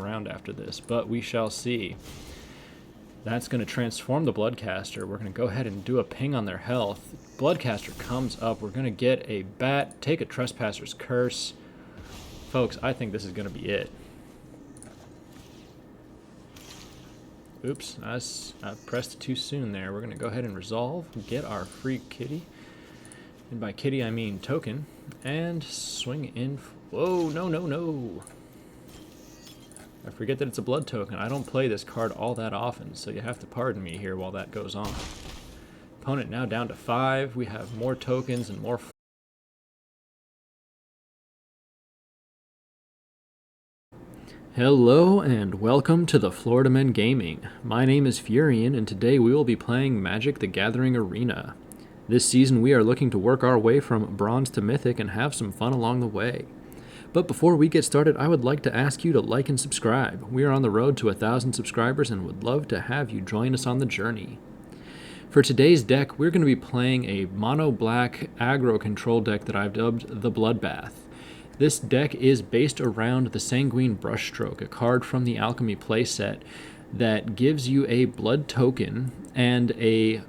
around after this, but we shall see. That's going to transform the Bloodcaster. We're going to go ahead and do a ping on their health. Bloodcaster comes up. We're going to get a bat, take a Trespasser's Curse. Folks, I think this is going to be it. Oops, I pressed it too soon there. We're going to go ahead and resolve, get our free kitty. And by kitty, I mean token. And swing in. Whoa, no, no, no. I forget that it's a blood token. I don't play this card all that often, so you have to pardon me here while that goes on. Opponent now down to 5. We have more tokens and more. Hello and welcome to the Florida Men Gaming. My name is Furion and today we will be playing Magic the Gathering Arena. This season we are looking to work our way from Bronze to Mythic and have some fun along the way. But before we get started, I would like to ask you to like and subscribe. We are on the road to 1,000 subscribers and would love to have you join us on the journey. For today's deck, we're going to be playing a mono-black aggro control deck that I've dubbed the Bloodbath. This deck is based around the Sanguine Brushstroke, a card from the Alchemy playset that gives you a blood token and a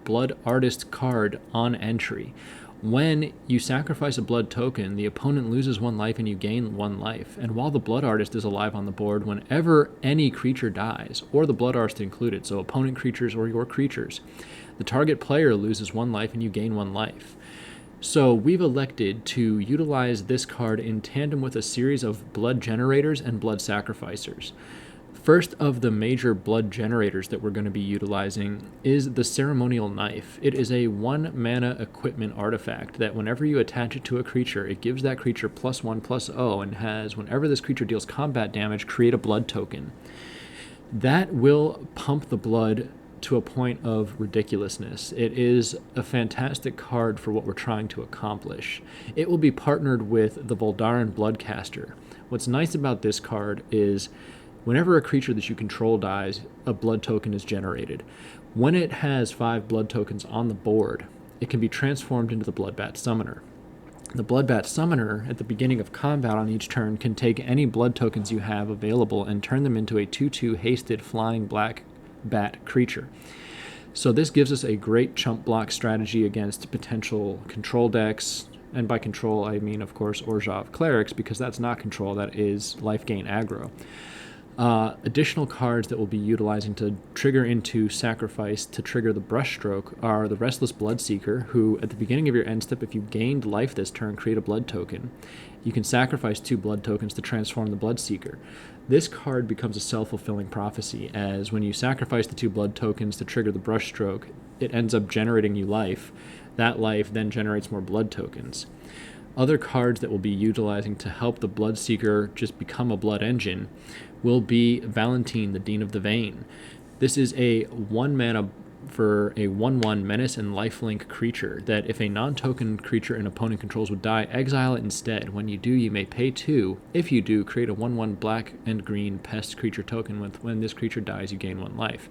blood artist card on entry. When you sacrifice a blood token, the opponent loses 1 life and you gain 1 life. And while the blood artist is alive on the board, whenever any creature dies, or the blood artist included, so opponent creatures or your creatures, the target player loses 1 life and you gain 1 life. So we've elected to utilize this card in tandem with a series of blood generators and blood sacrificers. First of the major blood generators that we're going to be utilizing is the Ceremonial Knife. It is a 1 mana equipment artifact that whenever you attach it to a creature, it gives that creature +1/+0 and has, whenever this creature deals combat damage, create a blood token. That will pump the blood to a point of ridiculousness. It is a fantastic card for what we're trying to accomplish. It will be partnered with the Voldaren Bloodcaster. What's nice about this card is whenever a creature that you control dies, a blood token is generated. When it has 5 blood tokens on the board, it can be transformed into the Bloodbat Summoner. The Bloodbat Summoner, at the beginning of combat on each turn, can take any blood tokens you have available and turn them into a 2/2 hasted flying black bat creature. So this gives us a great chump block strategy against potential control decks, and by control I mean of course Orzhov Clerics, because that's not control, that is life gain aggro. Additional cards that we'll be utilizing to trigger into sacrifice to trigger the Brushstroke are the Restless Bloodseeker, who at the beginning of your end step, if you gained life this turn, create a blood token. You can sacrifice 2 blood tokens to transform the Bloodseeker. This card becomes a self-fulfilling prophecy, as when you sacrifice the 2 blood tokens to trigger the Brushstroke, it ends up generating you life. That life then generates more blood tokens. Other cards that we'll be utilizing to help the Bloodseeker just become a blood engine will be Valentin, the Dean of the Vein. This is a 1 mana for a 1/1 menace and lifelink creature that if a non-token creature an opponent controls would die, exile it instead. When you do, you may pay 2. If you do, create a 1/1 black and green pest creature token. When this creature dies, you gain 1 life.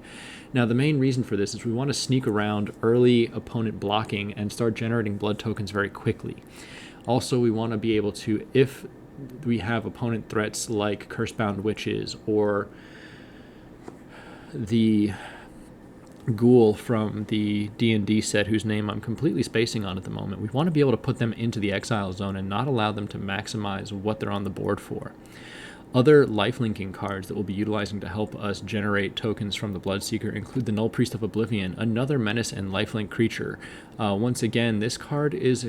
Now, the main reason for this is we want to sneak around early opponent blocking and start generating blood tokens very quickly. Also, we want to be able to, if we have opponent threats like Cursebound Witches or the ghoul from the D&D set whose name I'm completely spacing on at the moment, we want to be able to put them into the exile zone and not allow them to maximize what they're on the board for. Other lifelinking cards that we'll be utilizing to help us generate tokens from the Bloodseeker include the Nullpriest of Oblivion, another menace and lifelink creature. Once again, this card is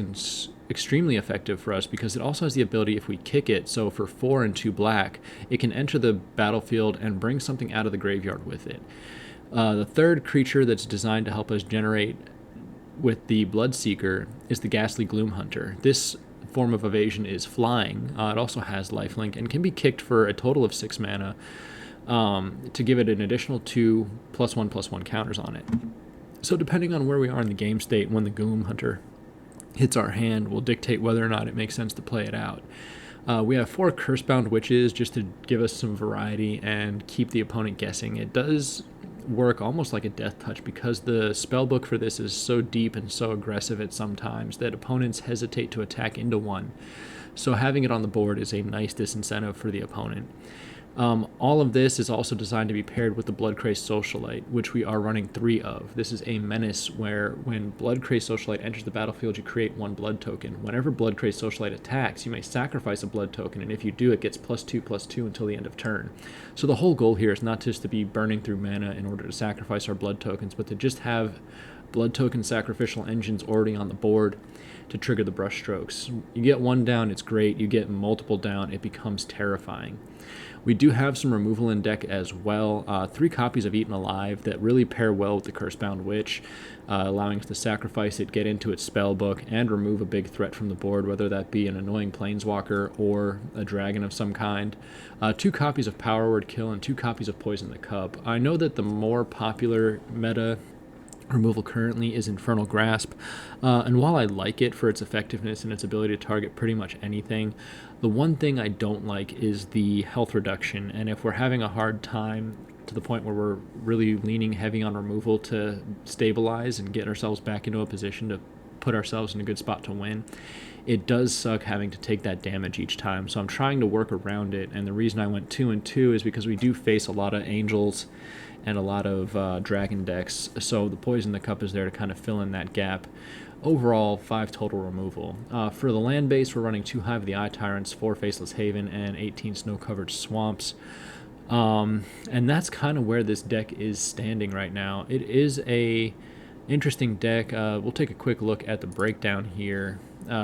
extremely effective for us because it also has the ability, if we kick it, so for 4 and 2 black, it can enter the battlefield and bring something out of the graveyard with it. The third creature that's designed to help us generate with the Bloodseeker is the Ghastly Gloomhunter. This form of evasion is flying. It also has lifelink and can be kicked for a total of 6 mana to give it an additional 2 +1/+1 counters on it. So depending on where we are in the game state when the Gloomhunter hits our hand will dictate whether or not it makes sense to play it out. We have 4 Cursebound Witches just to give us some variety and keep the opponent guessing. It does work almost like a death touch because the spellbook for this is so deep and so aggressive at some times that opponents hesitate to attack into one. So having it on the board is a nice disincentive for the opponent. All of this is also designed to be paired with the Bloodcrazed Socialite, which we are running 3 of. This is a menace where when Bloodcrazed Socialite enters the battlefield, you create 1 blood token. Whenever Bloodcrazed Socialite attacks, you may sacrifice a blood token, and if you do, it gets +2/+2 until the end of turn. So the whole goal here is not just to be burning through mana in order to sacrifice our blood tokens, but to just have blood token sacrificial engines already on the board to trigger the brushstrokes. You get 1 down, it's great. You get multiple down, it becomes terrifying. We do have some removal in deck as well. 3 copies of Eaten Alive that really pair well with the Cursebound Witch, allowing us to sacrifice it, get into its spell book, and remove a big threat from the board, whether that be an annoying planeswalker or a dragon of some kind. 2 copies of Power Word Kill and 2 copies of Poison the Cup. I know that the more popular meta removal currently is Infernal Grasp, and while I like it for its effectiveness and its ability to target pretty much anything, the one thing I don't like is the health reduction, and if we're having a hard time to the point where we're really leaning heavy on removal to stabilize and get ourselves back into a position to put ourselves in a good spot to win, it does suck having to take that damage each time. So I'm trying to work around it, and the reason I went 2 and 2 is because we do face a lot of angels and a lot of dragon decks, so the Poison the Cup is there to kind of fill in that gap. Overall, 5 total removal. For the land base, we're running 2 Hive of the Eye Tyrants, 4 Faceless Haven, and 18 Snow-Covered Swamps. And that's kind of where this deck is standing right now. It is a interesting deck. We'll take a quick look at the breakdown here.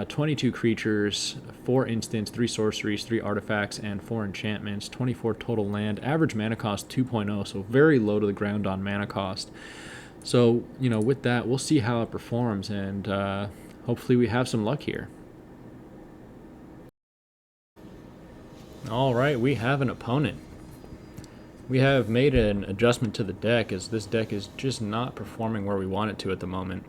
22 creatures, 4 instants, 3 sorceries, 3 artifacts, and 4 enchantments, 24 total land, average mana cost 2.0, so very low to the ground on mana cost. So, with that, we'll see how it performs, and hopefully we have some luck here. Alright, we have an opponent. We have made an adjustment to the deck, as this deck is just not performing where we want it to at the moment.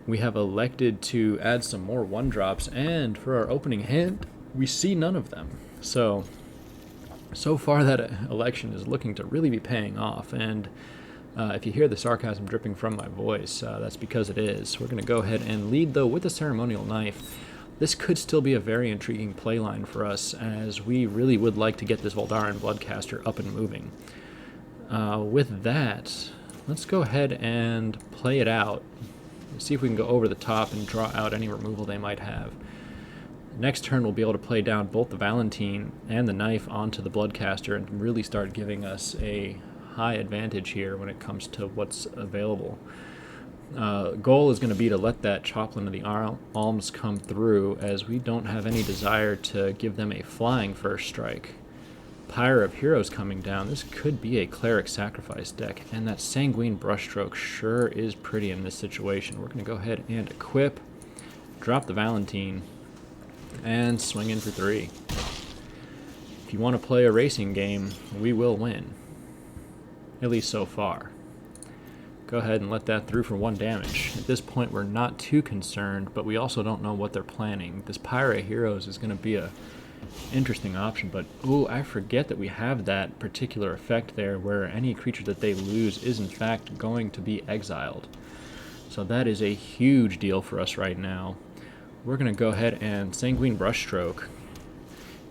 We have elected to add some more 1-drops, and for our opening hand, we see none of them. So far that election is looking to really be paying off, and if you hear the sarcasm dripping from my voice, that's because it is. We're going to go ahead and lead, though, with the Ceremonial Knife. This could still be a very intriguing playline for us, as we really would like to get this Voldaren Bloodcaster up and moving. With that, let's go ahead and play it out. See if we can go over the top and draw out any removal they might have. Next turn, we'll be able to play down both the Valentin and the Knife onto the Bloodcaster and really start giving us a high advantage here when it comes to what's available. Goal is going to be to let that Choplin of the Alms come through, as we don't have any desire to give them a flying first strike. Pyre of Heroes coming down. This could be a Cleric Sacrifice deck, and that Sanguine Brushstroke sure is pretty in this situation. We're going to go ahead and equip, drop the Valentin, and swing in for 3. If you want to play a racing game, we will win. At least so far. Go ahead and let that through for 1 damage. At this point, we're not too concerned, but we also don't know what they're planning. This Pyre of Heroes is going to be a interesting option, but I forget that we have that particular effect there where any creature that they lose is in fact going to be exiled. So that is a huge deal for us right now. We're going to go ahead and Sanguine Brushstroke,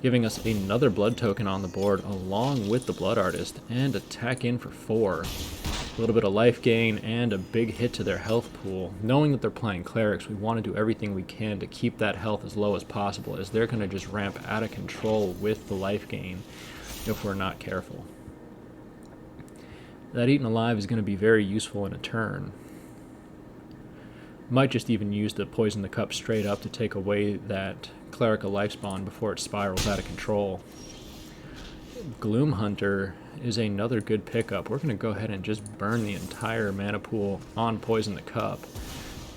giving us another blood token on the board along with the Blood Artist, and attack in for 4. A little bit of life gain and a big hit to their health pool. Knowing that they're playing clerics, we want to do everything we can to keep that health as low as possible, as they're going to just ramp out of control with the life gain if we're not careful. That Eaten Alive is going to be very useful in a turn. Might just even use the Poison the Cup straight up to take away that Clerical Lifespawn before it spirals out of control. Gloomhunter is another good pickup. We're going to go ahead and just burn the entire mana pool on Poison the Cup,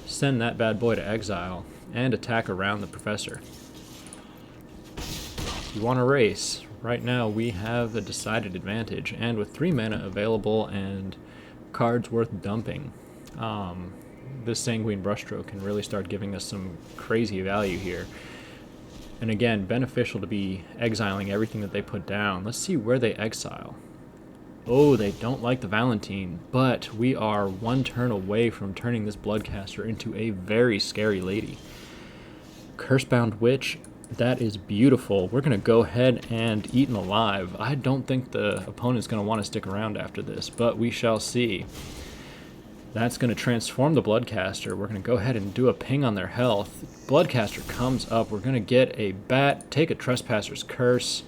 send that bad boy to exile, and attack around the Professor. If you want to race, right now we have a decided advantage, and with 3 mana available and cards worth dumping, this Sanguine Brushstroke can really start giving us some crazy value here. And again, beneficial to be exiling everything that they put down. Let's see where they exile. Oh, they don't like the Valentin, but we are 1 turn away from turning this Bloodcaster into a very scary lady. Cursebound Witch That is beautiful. We're going to go ahead and Eaten Alive. I don't think the opponent's going to want to stick around after this, but we shall see. That's going to transform the Bloodcaster. We're going to go ahead and do a ping on their health. Bloodcaster comes up. We're going to get a bat, take a Trespasser's Curse.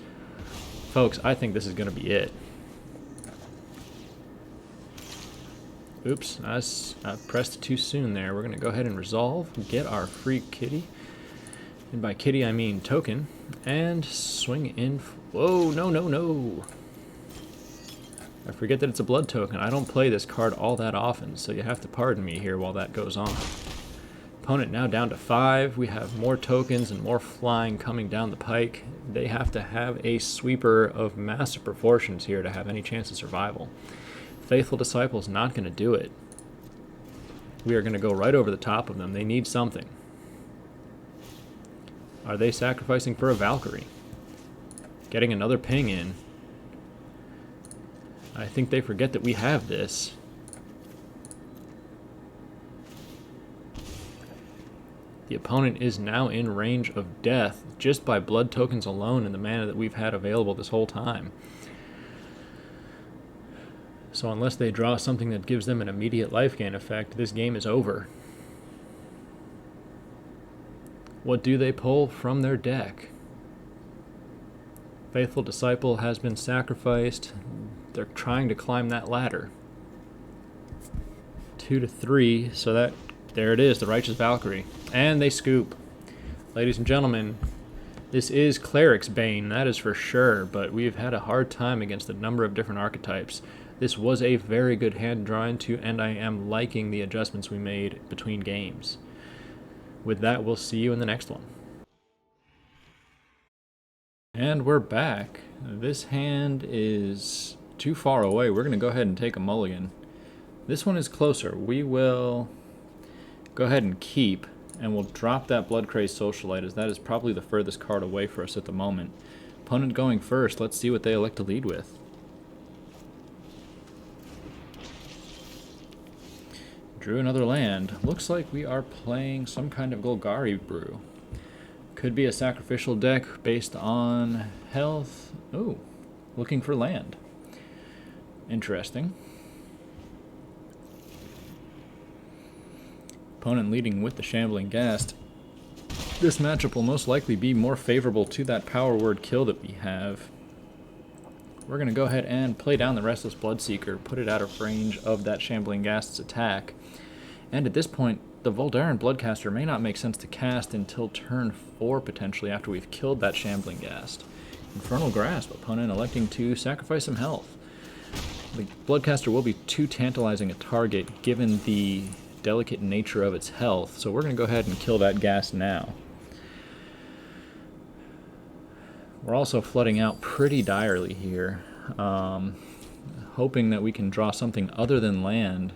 Folks, I think this is going to be it. Oops, I pressed it too soon there. We're going to go ahead and resolve, get our free kitty. And by kitty, I mean token. And swing in. Whoa, no, no, no. I forget that it's a blood token. I don't play this card all that often, so you have to pardon me here while that goes on. Opponent now down to 5. We have more tokens and more flying coming down the pike. They have to have a sweeper of massive proportions here to have any chance of survival. Faithful Disciple's not going to do it. We are going to go right over the top of them. They need something. Are they sacrificing for a Valkyrie? Getting another ping in. I think they forget that we have this. The opponent is now in range of death just by blood tokens alone and the mana that we've had available this whole time. So unless they draw something that gives them an immediate life gain effect, this game is over. What do they pull from their deck? Faithful Disciple has been sacrificed. They're trying to climb that ladder. 2 to 3, so that, there it is, the Righteous Valkyrie. And they scoop. Ladies and gentlemen, this is Cleric's Bane, that is for sure, but we've had a hard time against a number of different archetypes. This was a very good hand to draw into, and I am liking the adjustments we made between games. With that, we'll see you in the next one. And we're back. This hand is too far away. We're going to go ahead and take a mulligan. This one is closer. We will go ahead and keep, and we'll drop that Bloodcrazed Socialite, as that is probably the furthest card away for us at the moment. Opponent going first. Let's see what they elect to lead with. Drew another land. Looks like we are playing some kind of Golgari brew. Could be a sacrificial deck based on health. Oh, looking for land. Interesting. Opponent leading with the Shambling Ghast. This matchup will most likely be more favorable to that power word kill that we have. We're going to go ahead and play down the Restless Bloodseeker, put it out of range of that Shambling Ghast's attack. And at this point, the Voldaren Bloodcaster may not make sense to cast until turn 4, potentially, after we've killed that Shambling Ghast. Infernal Grasp, opponent electing to sacrifice some health. The Bloodcaster will be too tantalizing a target, given the delicate nature of its health, so we're going to go ahead and kill that Ghast now. We're also flooding out pretty direly here, hoping that we can draw something other than land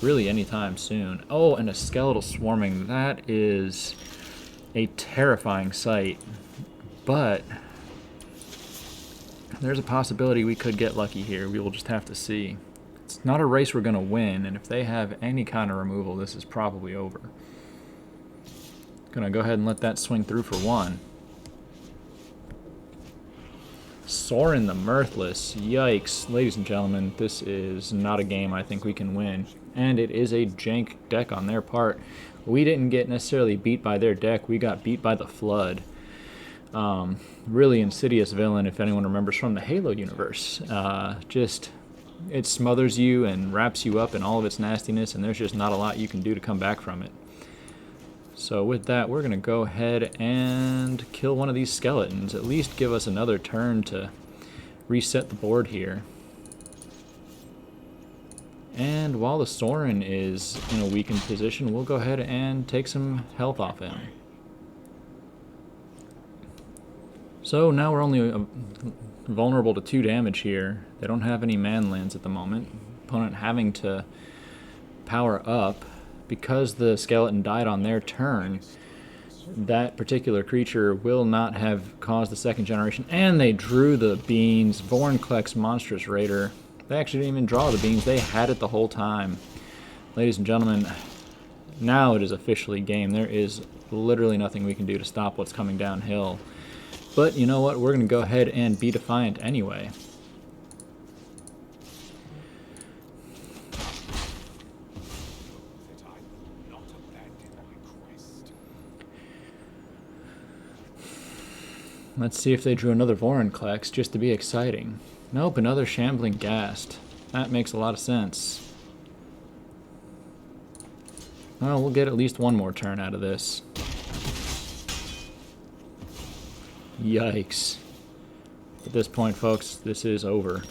really anytime soon. Oh, and a Skeletal Swarming. That is a terrifying sight, but there's a possibility we could get lucky here. We will just have to see. It's not a race we're going to win, and if they have any kind of removal, this is probably over. Gonna go ahead and let that swing through for 1. Sorin the Mirthless. Yikes. Ladies and gentlemen, this is not a game I think we can win. And it is a jank deck on their part. We didn't get necessarily beat by their deck. We got beat by the Flood. Really insidious villain, if anyone remembers from the Halo universe. It smothers you and wraps you up in all of its nastiness, and there's just not a lot you can do to come back from it. So with that, we're going to go ahead and kill one of these skeletons. At least give us another turn to reset the board here. And while the Sorin is in a weakened position, we'll go ahead and take some health off him. So now we're only vulnerable to 2 damage here. They don't have any man lands at the moment. Opponent having to power up. Because the skeleton died on their turn, that particular creature will not have caused the 2nd generation. And they drew the beans. Vorinclex Monstrous Raider. They actually didn't even draw the beans. They had it the whole time. Ladies and gentlemen, Now it is officially game. There is literally nothing we can do to stop what's coming downhill. But you know what? We're going to go ahead and be defiant anyway. Let's see if they drew another Vorinclex just to be exciting. Nope, another Shambling Ghast. That makes a lot of sense. Well, we'll get at least one more turn out of this. Yikes. At this point, folks, this is over.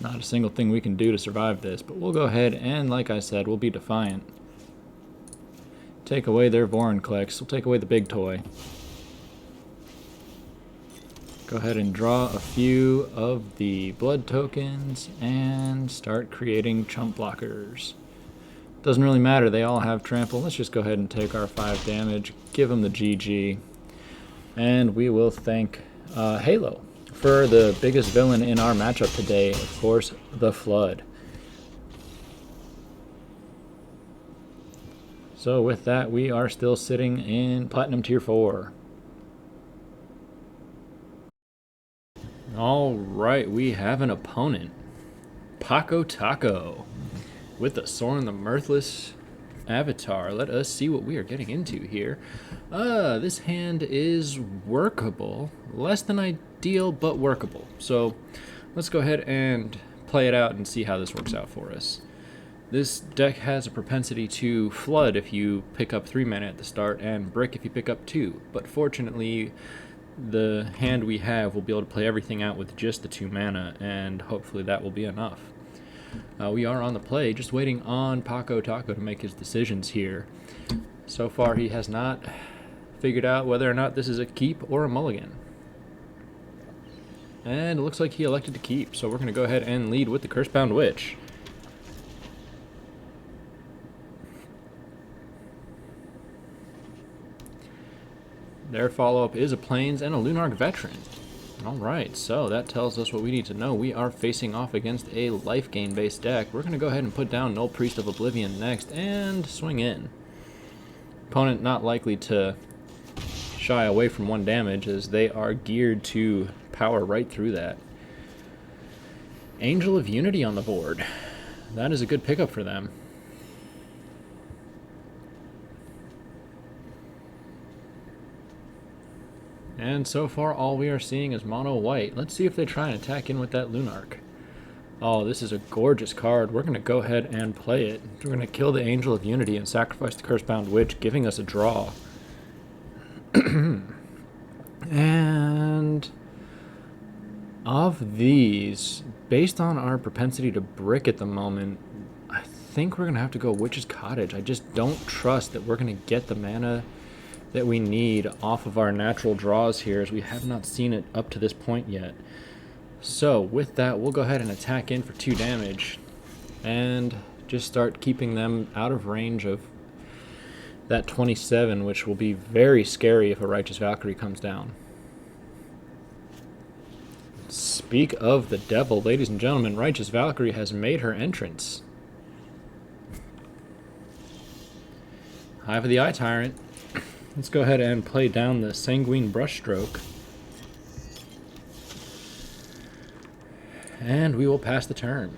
Not a single thing we can do to survive this, but we'll go ahead and, like I said, we'll be defiant. Take away their Vorinclex. We'll take away the big toy. Go ahead and draw a few of the blood tokens and start creating chump blockers. Doesn't really matter, they all have trample. Let's just go ahead and take our 5 damage, give them the GG, and we will thank Halo for the biggest villain in our matchup today, of course, the Flood. So with that, we are still sitting in Platinum Tier 4. Alright, we have an opponent. Paco Taco with the Soren the Mirthless avatar. Let us see what we are getting into here. This hand is workable. Less than ideal, but workable. So let's go ahead and play it out and see how this works out for us. This deck has a propensity to flood if you pick up 3 mana at the start, and brick if you pick up 2. But fortunately, the hand we have will be able to play everything out with just the 2 mana, and hopefully that will be enough. We are on the play, just waiting on Paco Taco to make his decisions here. So far he has not figured out whether or not this is a keep or a mulligan. And it looks like he elected to keep, so we're going to go ahead and lead with the Cursebound Witch. Their follow-up is a Plains and a Lunarch Veteran. Alright, so that tells us what we need to know. We are facing off against a life gain based deck. We're going to go ahead and put down Nullpriest of Oblivion next and swing in. Opponent not likely to shy away from 1 damage as they are geared to power right through that. Angel of Unity on the board. That is a good pickup for them. And so far, all we are seeing is mono white. Let's see if they try and attack in with that Lunarch. Oh, this is a gorgeous card. We're going to go ahead and play it. We're going to kill the Angel of Unity and sacrifice the Cursebound Witch, giving us a draw. And of these, based on our propensity to brick at the moment, I think we're going to have to go Witch's Cottage. I just don't trust that we're going to get the mana that we need off of our natural draws here, as we have not seen it up to this point yet. So with that, we'll go ahead and attack in for 2 damage and just start keeping them out of range of that 27, which will be very scary if a Righteous Valkyrie comes down. Speak of the devil, ladies and gentlemen, Righteous Valkyrie has made her entrance. Hive of the Eye Tyrant. Let's go ahead and play down the Sanguine Brushstroke. And we will pass the turn.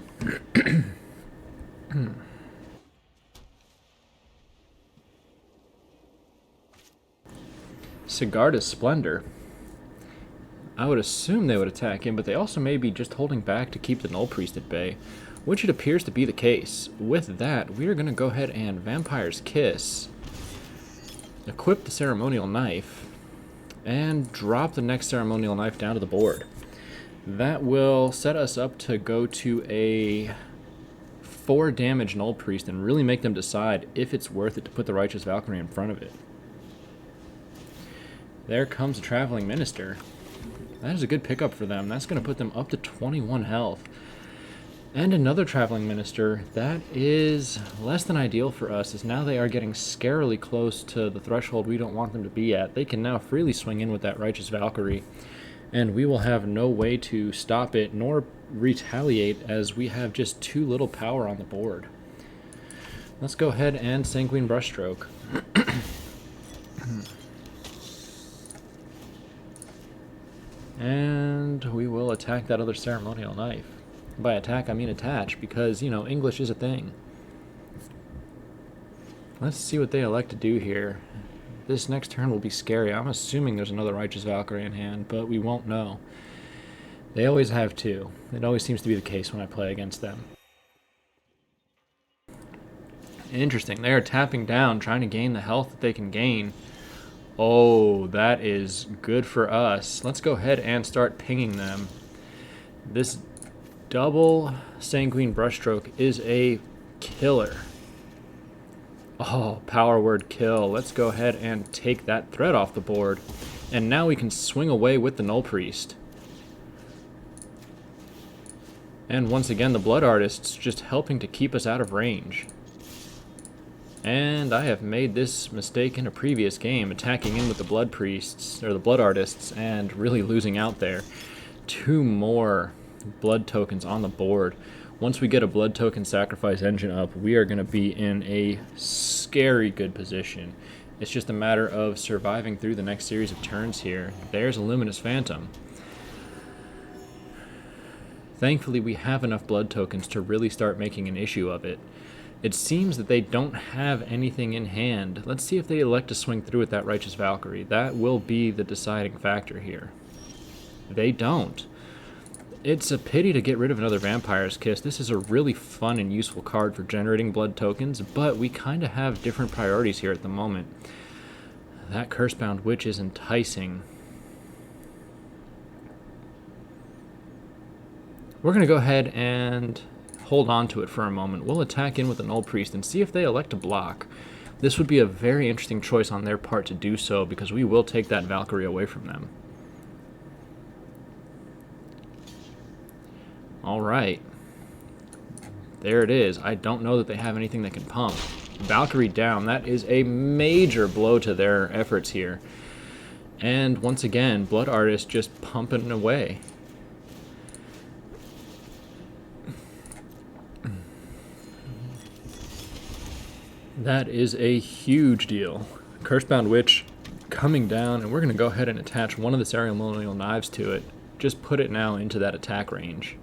Sigarda's Splendor. I would assume they would attack him, but they also may be just holding back to keep the Nullpriest at bay, which it appears to be the case. With that, we are going to go ahead and Vampire's Kiss, equip the Ceremonial Knife, and drop the next Ceremonial Knife down to the board. That will set us up to go to a 4 damage Nullpriest and really make them decide if it's worth it to put the Righteous Valkyrie in front of it. There comes a Traveling Minister. That is a good pickup for them. That's going to put them up to 21 health. And another Traveling Minister. That is less than ideal for us, as now they are getting scarily close to the threshold we don't want them to be at. They can now freely swing in with that Righteous Valkyrie, and we will have no way to stop it nor retaliate, as we have just too little power on the board. Let's go ahead and Sanguine Brushstroke. And we will attack that other Ceremonial Knife. By attack, I mean attach, because, you know, English is a thing. Let's see what they elect to do here. This next turn will be scary. I'm assuming there's another Righteous Valkyrie in hand, but we won't know. They always have two. It always seems to be the case when I play against them. Interesting. They are tapping down, trying to gain the health that they can gain. Oh, that is good for us. Let's go ahead and start pinging them. This double Sanguine Brushstroke is a killer. Oh, power word kill. Let's go ahead and take that threat off the board. And now we can swing away with the Nullpriest. And once again, the Blood Artists just helping to keep us out of range. And I have made this mistake in a previous game, attacking in with the Blood Priests, or the Blood Artists, and really losing out there. 2 more blood tokens on the board. Once we get a blood token sacrifice engine up, we are going to be in a scary good position. It's just a matter of surviving through the next series of turns here. There's a Luminous Phantom. Thankfully, we have enough blood tokens to really start making an issue of it. It seems that they don't have anything in hand. Let's see if they elect to swing through with that Righteous Valkyrie. That will be the deciding factor here. They don't. It's a pity to get rid of another Vampire's Kiss. This is a really fun and useful card for generating blood tokens, but we kind of have different priorities here at the moment. That Cursebound Witch is enticing. We're going to go ahead and hold on to it for a moment. We'll attack in with the Nullpriest and see if they elect to block. This would be a very interesting choice on their part to do so, because we will take that Valkyrie away from them. Alright. There it is. I don't know that they have anything that can pump. Valkyrie down. That is a major blow to their efforts here. And once again, Blood Artist just pumping away. That is a huge deal. Cursebound Witch coming down, and we're going to go ahead and attach one of the Ceremonial Knives to it. Just put it now into that attack range.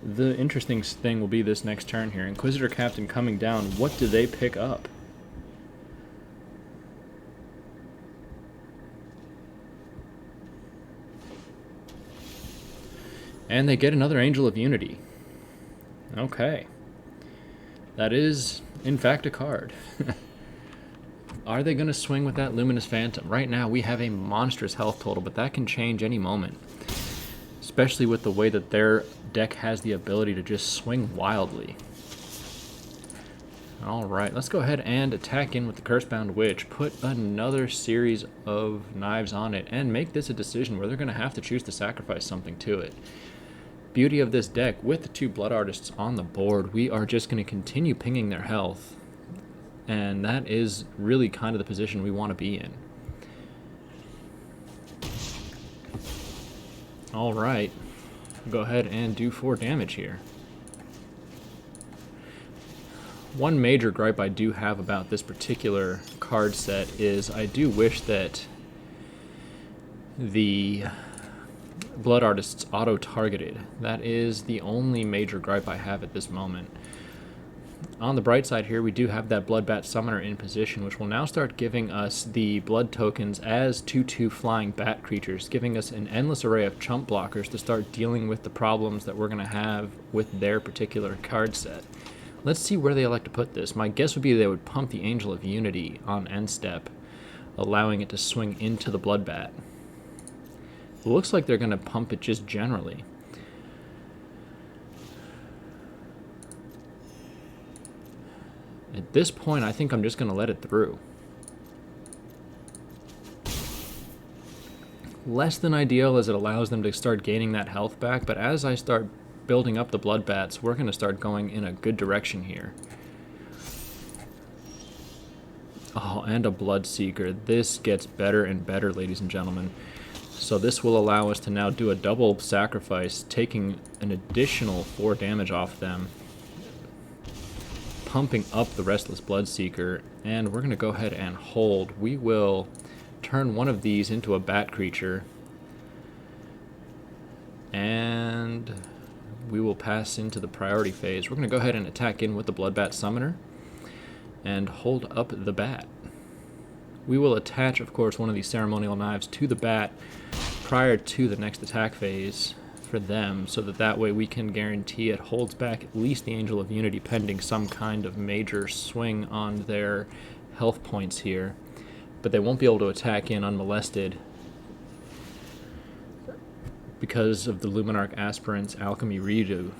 The interesting thing will be this next turn here. Inquisitor Captain coming down. What do they pick up? And they get another Angel of Unity. Okay. That is, in fact, a card. Are they going to swing with that Luminous Phantom? Right now, we have a monstrous health total, but that can change any moment. Especially with the way that their deck has the ability to just swing wildly. Alright, let's go ahead and attack in with the Cursebound Witch. Put another series of knives on it, and make this a decision where they're going to have to choose to sacrifice something to it. Beauty of this deck, with the 2 Blood Artists on the board, we are just going to continue pinging their health. And that is really kind of the position we want to be in. Alright, go ahead and do 4 damage here. One major gripe I do have about this particular card set is I do wish that the Blood Artists auto-targeted. That is the only major gripe I have at this moment. On the bright side here, we do have that Bloodbat Summoner in position, which will now start giving us the blood tokens as 2/2 flying bat creatures, giving us an endless array of chump blockers to start dealing with the problems that we're going to have with their particular card set. Let's see where they elect to put this. My guess would be they would pump the Angel of Unity on end step, allowing it to swing into the Bloodbat. It looks like they're going to pump it just generally. At this point, I think I'm just going to let it through. Less than ideal, as it allows them to start gaining that health back, but as I start building up the Bloodbats, we're going to start going in a good direction here. Oh, and a Bloodseeker. This gets better and better, ladies and gentlemen. So this will allow us to now do a double sacrifice, taking an additional 4 damage off them, pumping up the Restless Bloodseeker, and we're going to go ahead and hold. We will turn one of these into a bat creature, and we will pass into the priority phase. We're going to go ahead and attack in with the Bloodbat Summoner and hold up the bat. We will attach, of course, one of these Ceremonial Knives to the bat prior to the next attack phase for them, so that way we can guarantee it holds back at least the Angel of Unity pending some kind of major swing on their health points here. But they won't be able to attack in unmolested because of the Luminarch Aspirant's Alchemy Redo.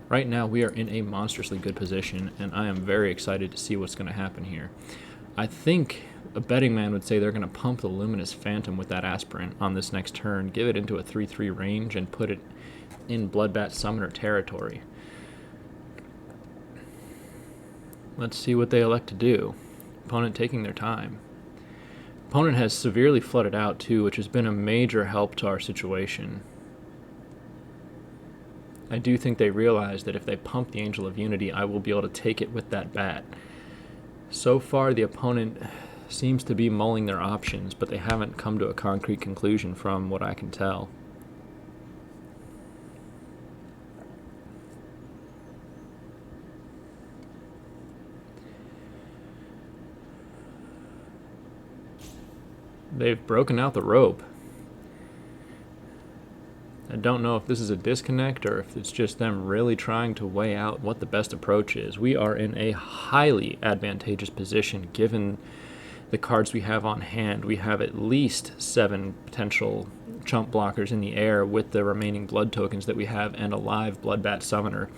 Right now we are in a monstrously good position, and I am very excited to see what's going to happen here. I think a betting man would say they're going to pump the Luminous Phantom with that Aspirant on this next turn, give it into a 3/3 range, and put it in Bloodbat Summoner territory. Let's see what they elect to do. Opponent taking their time. Opponent has severely flooded out too, which has been a major help to our situation. I do think they realize that if they pump the Angel of Unity, I will be able to take it with that bat. So far, the opponent seems to be mulling their options, but they haven't come to a concrete conclusion from what I can tell. They've broken out the rope. I don't know if this is a disconnect or if it's just them really trying to weigh out what the best approach is. We are in a highly advantageous position given the cards we have on hand. We have at least 7 potential chump blockers in the air with the remaining blood tokens that we have and a live Bloodbat Summoner.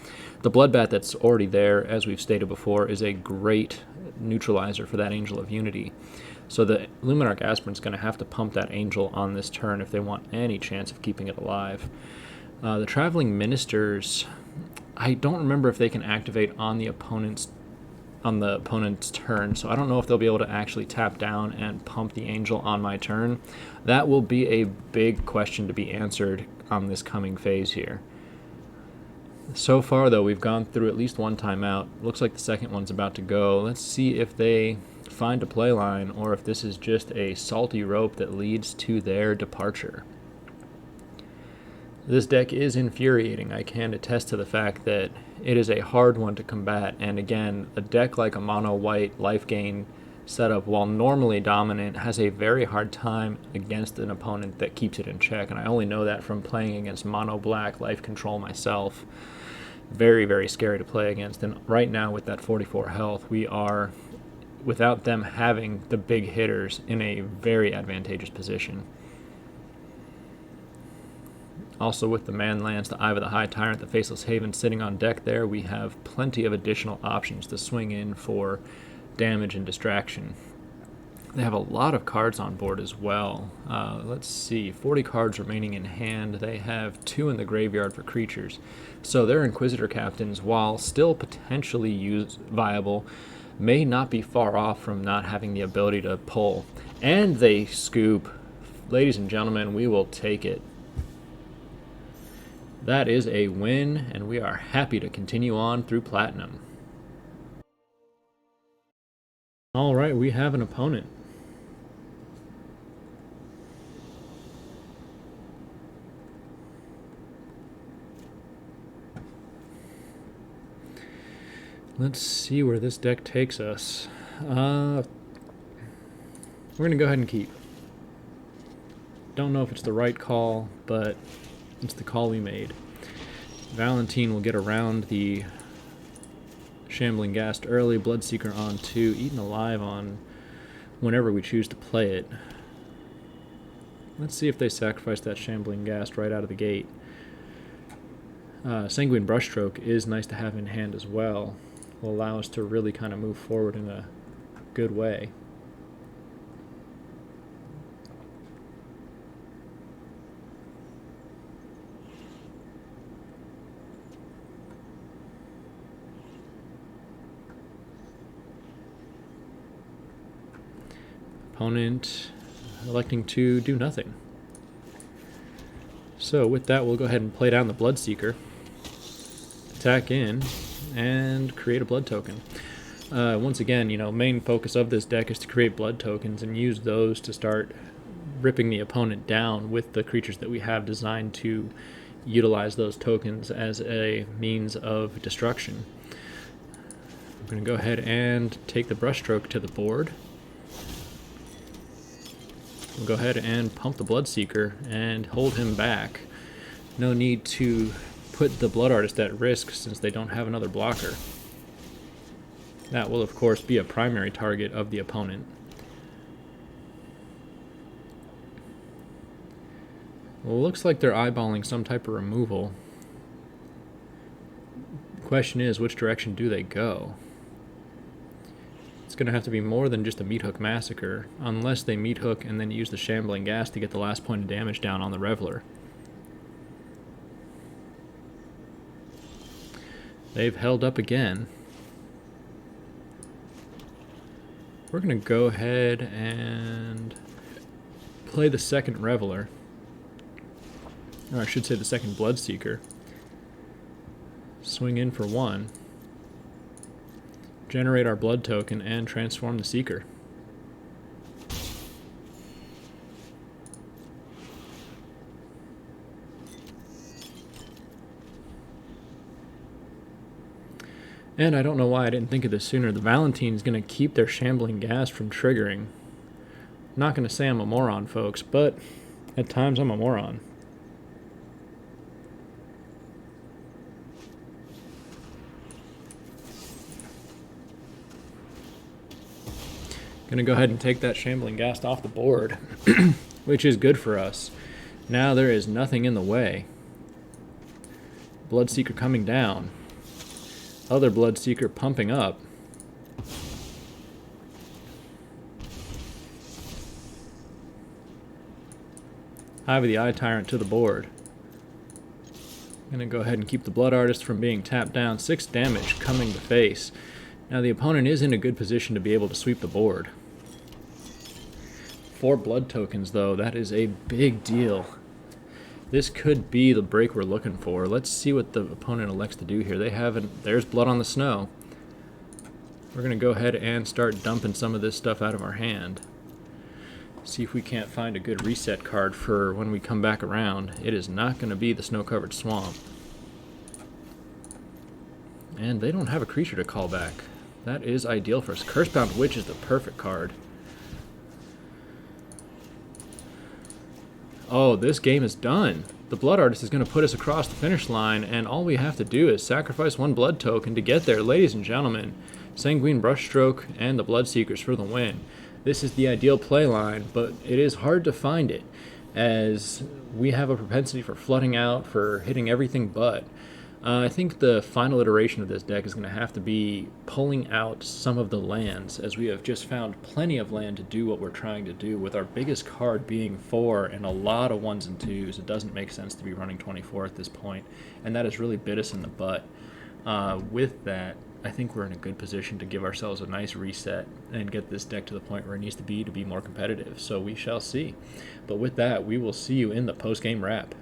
The Bloodbat that's already there, as we've stated before, is a great neutralizer for that Angel of Unity. So the Luminarch Aspirant's going to have to pump that Angel on this turn if they want any chance of keeping it alive. The Traveling Ministers, I don't remember if they can activate on the opponent's turn, so I don't know if they'll be able to actually tap down and pump the Angel on my turn. That will be a big question to be answered on this coming phase here. So far, though, we've gone through at least one timeout. Looks like the second one's about to go. Let's see if they find a play line or if this is just a salty rope that leads to their departure. This deck is infuriating. I can attest to the fact that it is a hard one to combat, and again, a deck like a mono-white life gain setup, while normally dominant, has a very hard time against an opponent that keeps it in check, and I only know that from playing against mono-black life control myself. Very, very scary to play against, and right now with that 44 health, we are, without them having the big hitters, in a very advantageous position. Also with the man lands, the Eye of the Eye Tyrant, the Faceless Haven sitting on deck there, we have plenty of additional options to swing in for damage and distraction. They have a lot of cards on board as well. Let's see, 40 cards remaining in hand. They have 2 in the graveyard for creatures. So their Inquisitor Captains, while still potentially viable, may not be far off from not having the ability to pull. And they scoop. Ladies and gentlemen, we will take it. That is a win, and we are happy to continue on through Platinum. All right, we have an opponent. Let's see where this deck takes us. We're going to go ahead and keep. Don't know if it's the right call, but it's the call we made. Valentin will get around the Shambling Ghast early, Bloodseeker on 2, Eaten Alive on whenever we choose to play it. Let's see if they sacrifice that Shambling Ghast right out of the gate. Sanguine Brushstroke is nice to have in hand as well. Will allow us to really kind of move forward in a good way. Opponent electing to do nothing. So with that, we'll go ahead and play down the Bloodseeker, attack in, and create a blood token. Once again, main focus of this deck is to create blood tokens and use those to start ripping the opponent down with the creatures that we have designed to utilize those tokens as a means of destruction. I'm going to go ahead and take the Brushstroke to the board. We'll go ahead and pump the Bloodseeker and hold him back. No need to put the Blood Artist at risk since they don't have another blocker. That will of course be a primary target of the opponent. Well, it looks like they're eyeballing some type of removal. The question is, which direction do they go? It's going to have to be more than just a Meat Hook Massacre, unless they Meat Hook and then use the Shambling Gas to get the last point of damage down on the Reveler. They've held up again. We're going to go ahead and play the second Reveler. Or I should say the second Bloodseeker. Swing in for one. Generate our blood token and transform the Seeker. And I don't know why I didn't think of this sooner. The Valentin is going to keep their Shambling Gas from triggering. I'm not going to say I'm a moron, folks, but at times I'm a moron. Going to go ahead and take that Shambling Ghast off the board, which is good for us. Now there is nothing in the way. Bloodseeker coming down. Other Bloodseeker pumping up. Hive of the Eye Tyrant to the board. I'm going to go ahead and keep the Blood Artist from being tapped down. 6 damage coming to face. Now the opponent is in a good position to be able to sweep the board. 4 blood tokens though, that is a big deal. This could be the break we're looking for. Let's see what the opponent elects to do here. There's blood on the snow. We're going to go ahead and start dumping some of this stuff out of our hand. See if we can't find a good reset card for when we come back around. It is not going to be the snow-covered swamp. And they don't have a creature to call back. That is ideal for us. Cursebound Witch is the perfect card. Oh, this game is done. The Blood Artist is going to put us across the finish line, and all we have to do is sacrifice 1 blood token to get there. Ladies and gentlemen, Sanguine Brushstroke and the Bloodseekers for the win. This is the ideal play line, but it is hard to find it, as we have a propensity for flooding out, for hitting everything but. I think the final iteration of this deck is going to have to be pulling out some of the lands, as we have just found plenty of land to do what we're trying to do, with our biggest card being 4 and a lot of 1s and 2s. It doesn't make sense to be running 24 at this point, and that has really bit us in the butt. With that, I think we're in a good position to give ourselves a nice reset and get this deck to the point where it needs to be more competitive. So we shall see. But with that, we will see you in the post-game wrap.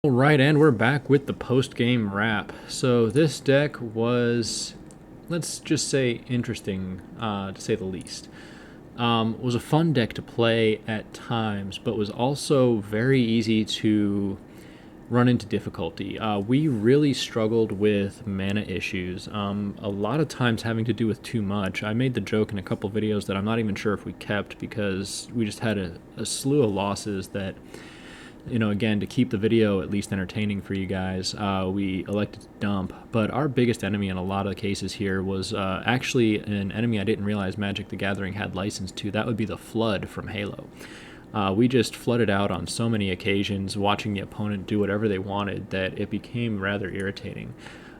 Alright, and we're back with the post-game wrap. So this deck was, let's just say, interesting, to say the least. Was a fun deck to play at times, but was also very easy to run into difficulty. We really struggled with mana issues, a lot of times having to do with too much. I made the joke in a couple videos that I'm not even sure if we kept, because we just had a slew of losses that, again, to keep the video at least entertaining for you guys, we elected to dump. But our biggest enemy in a lot of cases here was actually an enemy I didn't realize Magic the Gathering had license to. That would be the Flood from Halo. We just flooded out on so many occasions, watching the opponent do whatever they wanted, that it became rather irritating.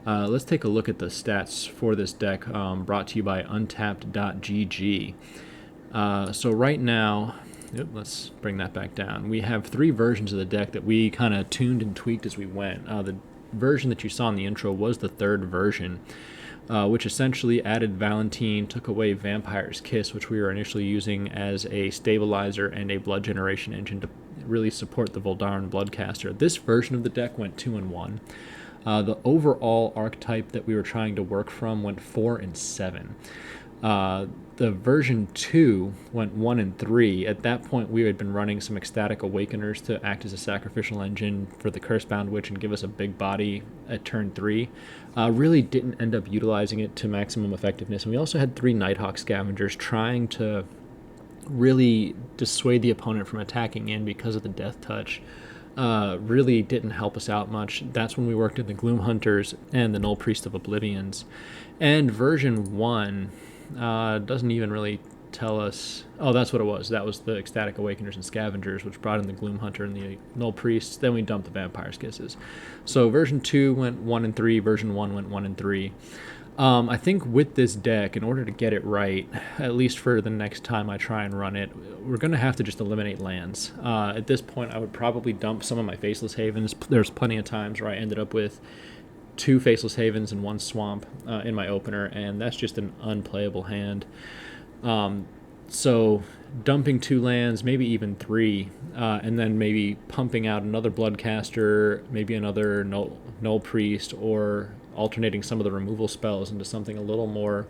Let's take a look at the stats for this deck, brought to you by untapped.gg. So right now, let's bring that back down. We have 3 versions of the deck that we kind of tuned and tweaked as we went. The version that you saw in the intro was the 3rd version. which essentially added Valentin, took away Vampire's Kiss, which we were initially using as a stabilizer and a blood generation engine to really support the Voldaren Bloodcaster. This version of the deck went 2-1. The overall archetype that we were trying to work from went 4 and 7. The version 2 went 1 and 3. At that point, we had been running some Ecstatic Awakeners to act as a sacrificial engine for the Cursebound Witch and give us a big body at turn 3. Really didn't end up utilizing it to maximum effectiveness. And we also had 3 Nighthawk Scavengers trying to really dissuade the opponent from attacking in because of the Death Touch. Really didn't help us out much. That's when we worked in the Gloomhunters and the Nullpriest of Oblivions. And version 1 doesn't even really tell us... Oh, that's what it was. That was the Ecstatic Awakeners and Scavengers, which brought in the Gloomhunter and the Nullpriests. Then we dumped the Vampire's Kisses. So version 2 went 1 and 3. Version 1 went 1 and 3. I think with this deck, in order to get it right, at least for the next time I try and run it, we're going to have to just eliminate lands. At this point, I would probably dump some of my Faceless Havens. There's plenty of times where I ended up with 2 Faceless Havens and 1 Swamp in my opener, and that's just an unplayable hand. So dumping 2 lands, maybe even 3, and then maybe pumping out another Bloodcaster, maybe another Nullpriest, or alternating some of the removal spells into something a little more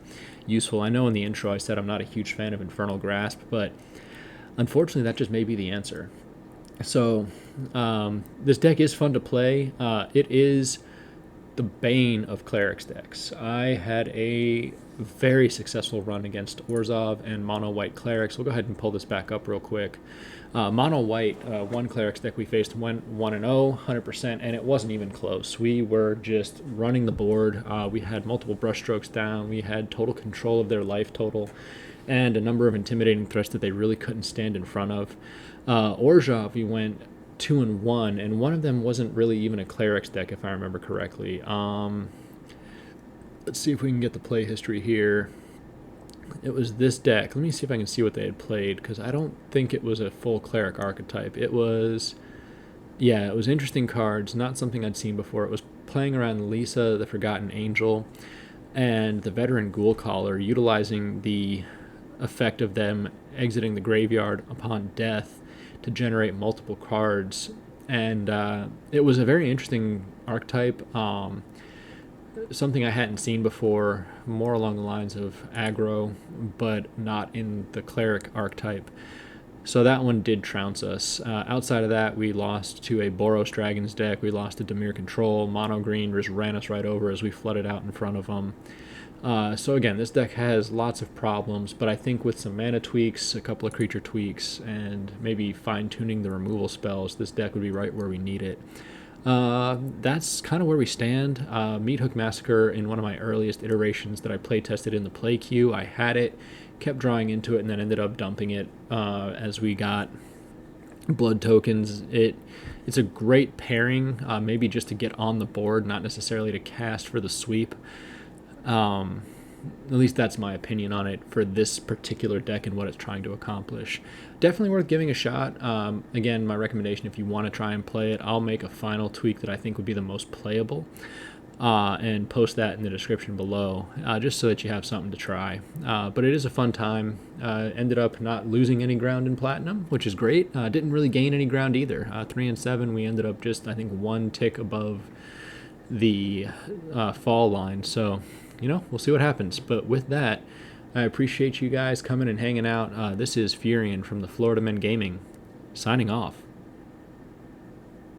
useful. I know in the intro I said I'm not a huge fan of Infernal Grasp, but unfortunately that just may be the answer. So this deck is fun to play. It is the bane of Clerics decks. I had a very successful run against Orzhov and Mono White Clerics. We'll go ahead and pull this back up real quick. Mono White, one Clerics deck we faced went 1-0, 100%, and it wasn't even close. We were just running the board. We had multiple brushstrokes down. We had total control of their life total and a number of intimidating threats that they really couldn't stand in front of. Orzhov, we went 2-1, and one of them wasn't really even a Clerics deck, if I remember correctly. Let's see if we can get the play history here. It was this deck. Let me see if I can see what they had played, because I don't think it was a full Cleric archetype. It was, yeah, it was interesting cards, not something I'd seen before. It was playing around Lisa, the Forgotten Angel, and the Veteran Ghoul Caller, utilizing the effect of them exiting the graveyard upon death to generate multiple cards. And it was a very interesting archetype. Something I hadn't seen before, more along the lines of aggro, but not in the Cleric archetype. So that one did trounce us. Outside of that, we lost to a Boros Dragons deck. We lost to Dimir Control. Mono Green just ran us right over as we flooded out in front of them. So again, this deck has lots of problems, but I think with some mana tweaks, a couple of creature tweaks, and maybe fine-tuning the removal spells, this deck would be right where we need it. That's kind of where we stand. Meathook Massacre, in one of my earliest iterations that I play tested in the play queue, I had it, kept drawing into it, and then ended up dumping it as we got blood tokens. It's a great pairing, maybe just to get on the board, not necessarily to cast for the sweep. At least that's my opinion on it for this particular deck and what it's trying to accomplish. Definitely worth giving a shot. Again, my recommendation, if you want to try and play it, I'll make a final tweak that I think would be the most playable and post that in the description below, just so that you have something to try. But it is a fun time. Ended up not losing any ground in Platinum, which is great. Didn't really gain any ground either. 3 and 7, we ended up just, I think, 1 tick above the fall line. So, you know, we'll see what happens. But with that, I appreciate you guys coming and hanging out. This is Furion from the Florida Men Gaming, signing off.